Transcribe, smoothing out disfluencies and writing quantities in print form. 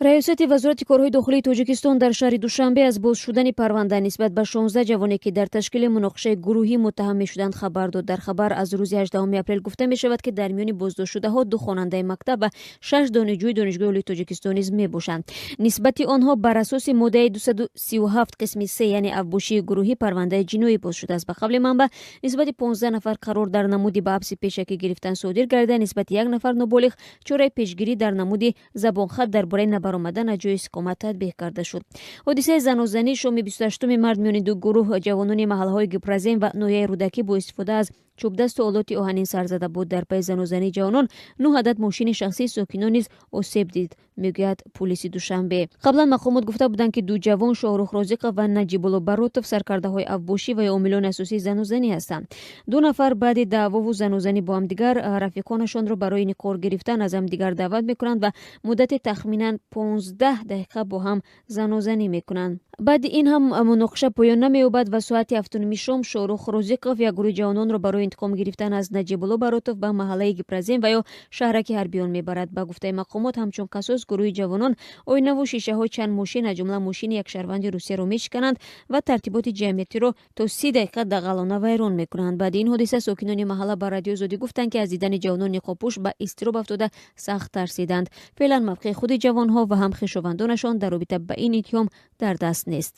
раёсати вазорати корҳои дохилии тоҷикистон дар шаҳри душанбе аз боз шудани парванда нисбат ба 16 ҷавоне ки дар ташкили муноқишаи гурӯҳӣ муттаҳам мешуданд хабар дод. Дар хабар аз рӯзи 18 апрел гуфта мешавад ки дар миёни боздоштшудаҳо 2 хонандаи мактаб ва 6 донишҷӯи донишгоҳи олии тоҷикистон низ мебошанд. нисбати онҳо бар асоси моддаи 237 қисми 3 яъне авбошии гурӯҳӣ парвандаи ҷиноӣ боз шудааст. ба қавли манба нисбати 15 нафар қарор дар намуди ба ҳабси пешакӣ гирифтан содир гардида, нисбати 1 нафар ноболиғ чораи пешгирӣ дар намуди забонхат дар бораи набаромадан аз ҷои иstiqомат татбиқ карда шуд. ҳодисаи занозанӣ шоми 28 март миёни ду гурӯҳ ҷавонони маҳаллаҳои гипразем ва ноҳияи рӯдакӣ бо истифода аз чӯбдасту олоти оҳанин сар зада буд. дар пайи занозании ҷавонон 9 адад мошини шахсии сокинон низ осеб дид, мегӯяд полиси Душанбе. қаблан мақомот гуфта буданд ки ду ҷавон Шоҳрух Розиқов ва Наҷибулло Баротов саркардаҳои авбошӣ ва омилони асосии занозанӣ ҳастанд. 2 нафар баъди даъвову занозанӣ бо ҳамдигар рафиқонашонро барои иниқор гирифтан аз ҳамдигар даъват мекунанд ва муддати тахминан 15 дақиқа бо ҳам занозанӣ мекунанд. баъди ин ҳам муноқиша поён намеёбад ва соати 7 шом Шоҳрух Розиқов як гурӯҳи ҷавононро барои интиқом гирифтан аз Наҷибулло Баротов ба маҳаллаи Гипразем ва ё шаҳраки ҳарбиён мебарад. ба гуфтаи мақомот ҳамчун қасос гурӯҳи ҷавонон оинаву шишаҳои чанд мошин аз ҷумла мошини як шаҳрванди русияро мешикананд ва тартиботи ҷамъиятиро то 30 дақиқа дағалона вайрон мекунанд. баъди ин ҳодиса сокинони маҳалла ба радиозодӣ гуфтанд ки аз дидани ҷавонон ниқобпӯш ба изтироб афтода сахт тарсиданд. феълан мавқеи худи ҷавонҳо ва ҳам хишовандонашон дар робита ба ин иттиҳом дар даст нест.